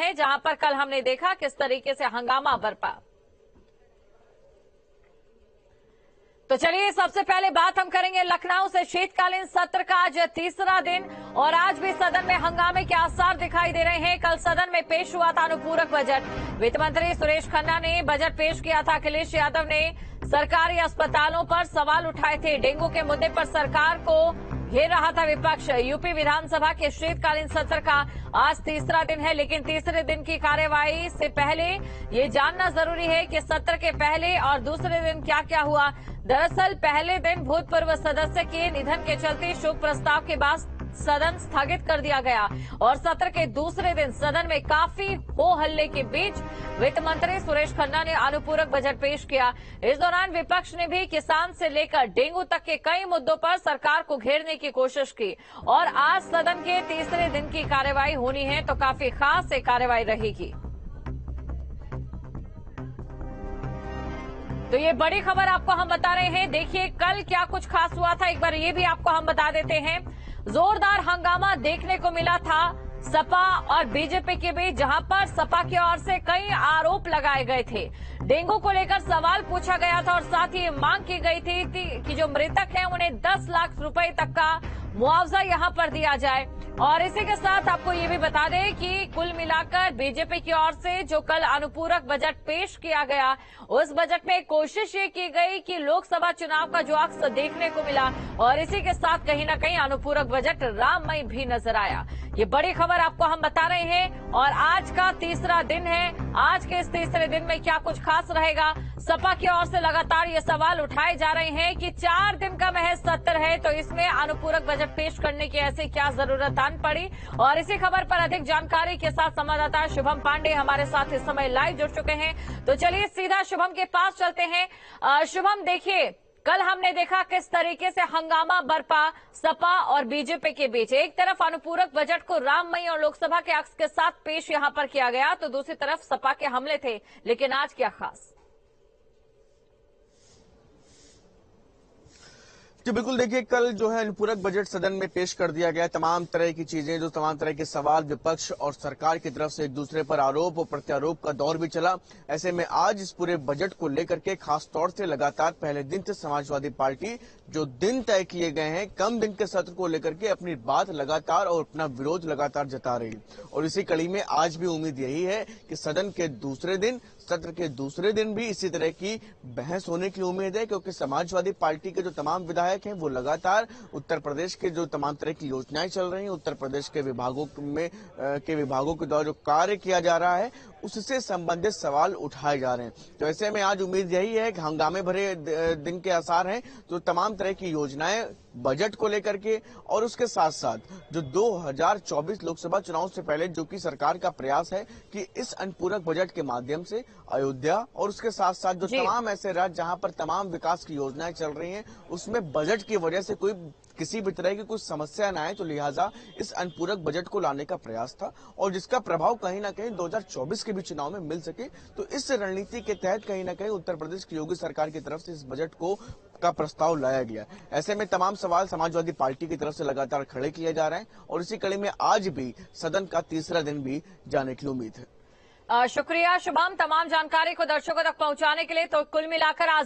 हैं, जहां पर कल हमने देखा किस तरीके से हंगामा बरपा। तो चलिए सबसे पहले बात हम करेंगे लखनऊ से। शीतकालीन सत्र का आज तीसरा दिन और आज भी सदन में हंगामे के आसार दिखाई दे रहे हैं। कल सदन में पेश हुआ था अनुपूरक बजट। वित्त मंत्री सुरेश खन्ना ने बजट पेश किया था। अखिलेश यादव ने सरकारी अस्पतालों पर सवाल उठाए थे। डेंगू के मुद्दे पर सरकार को घेर रहा था विपक्ष। यूपी विधानसभा के शीतकालीन सत्र का आज तीसरा दिन है, लेकिन तीसरे दिन की कार्यवाही से पहले ये जानना जरूरी है कि सत्र के पहले और दूसरे दिन क्या क्या हुआ। दरअसल पहले दिन भूतपूर्व सदस्य के निधन के चलते शोक प्रस्ताव के बाद सदन स्थगित कर दिया गया और सत्र के दूसरे दिन सदन में काफी हो हल्ले के बीच वित्त मंत्री सुरेश खन्ना ने अनुपूरक बजट पेश किया। इस दौरान विपक्ष ने भी किसान से लेकर डेंगू तक के कई मुद्दों पर सरकार को घेरने की कोशिश की और आज सदन के तीसरे दिन की कार्यवाही होनी है तो काफी खास एक कार्यवाही रहेगी। तो ये बड़ी खबर आपको हम बता रहे हैं। देखिए कल क्या कुछ खास हुआ था, एक बार ये भी आपको हम बता देते हैं। जोरदार हंगामा देखने को मिला था सपा और बीजेपी के बीच, जहां पर सपा की ओर से कई आरोप लगाए गए थे। डेंगू को लेकर सवाल पूछा गया था और साथ ही मांग की गई थी कि जो मृतक हैं उन्हें 10 लाख रुपए तक का मुआवजा यहां पर दिया जाए। और इसी के साथ आपको ये भी बता दें कि कुल मिलाकर बीजेपी की ओर से जो कल अनुपूरक बजट पेश किया गया, उस बजट में कोशिश ये की गई कि लोकसभा चुनाव का जो अक्स देखने को मिला और इसी के साथ कहीं न कहीं अनुपूरक बजट राममय भी नजर आया। ये बड़ी खबर आपको हम बता रहे हैं और आज का तीसरा दिन है। आज के इस तीसरे दिन में क्या कुछ खास रहेगा, सपा की ओर से लगातार ये सवाल उठाए जा रहे हैं कि 4 दिन का महज सत्र है तो इसमें अनुपूरक बजट पेश करने की ऐसी क्या जरूरत आन पड़ी। और इसी खबर पर अधिक जानकारी के साथ संवाददाता शुभम पांडे हमारे साथ इस समय लाइव जुड़ चुके हैं। तो चलिए सीधा शुभम के पास चलते हैं। शुभम, देखिए कल हमने देखा किस तरीके से हंगामा बरपा सपा और बीजेपी के बीच। एक तरफ अनुपूरक बजट को राममय और लोकसभा के अक्स के साथ पेश यहां पर किया गया तो दूसरी तरफ सपा के हमले थे, लेकिन आज क्या खास? जी बिल्कुल, देखिए कल जो है अनुपूरक बजट सदन में पेश कर दिया गया। तमाम तरह की चीजें, जो तमाम तरह के सवाल विपक्ष और सरकार की तरफ से एक दूसरे पर आरोप और प्रत्यारोप का दौर भी चला। ऐसे में आज इस पूरे बजट को लेकर के खास तौर से लगातार पहले दिन से समाजवादी पार्टी जो दिन तय किए गए हैं कम दिन के सत्र को लेकर के अपनी बात लगातार और अपना विरोध लगातार जता रही है। और इसी कड़ी में आज भी उम्मीद यही है कि सदन के दूसरे दिन, सत्र के दूसरे दिन भी इसी तरह की बहस होने की उम्मीद है, क्योंकि समाजवादी पार्टी के जो तमाम विधायक हैं वो लगातार उत्तर प्रदेश के जो तमाम तरह की योजनाएं चल रही हैं, उत्तर प्रदेश के विभागों के द्वारा जो कार्य किया जा रहा है उससे संबंधित सवाल उठाए जा रहे हैं। तो ऐसे में आज उम्मीद यही है कि हंगामे भरे दिन के आसार हैं, तो तमाम तरह की योजनाएं बजट को लेकर के और उसके साथ साथ जो 2024 लोकसभा चुनाव से पहले जो कि सरकार का प्रयास है कि इस अनुपूरक बजट के माध्यम से अयोध्या और उसके साथ साथ जो तमाम ऐसे राज्य जहां पर तमाम विकास की योजनाएं चल रही हैं उसमें बजट की वजह से किसी भी तरह की कुछ समस्या न आए, तो लिहाजा इस अनुपूरक बजट को लाने का प्रयास था और जिसका प्रभाव कहीं ना कहीं 2024 के भी चुनाव में मिल सके। तो इस रणनीति के तहत कहीं ना कहीं उत्तर प्रदेश की योगी सरकार की तरफ से इस बजट का प्रस्ताव लाया गया। ऐसे में तमाम सवाल समाजवादी पार्टी की तरफ से लगातार खड़े किए जा रहे हैं और इसी कड़ी में आज भी सदन का तीसरा दिन भी जाने की उम्मीद है। शुक्रिया शुभम, तमाम जानकारी को दर्शकों तक पहुंचाने के लिए। तो कुल मिलाकर आज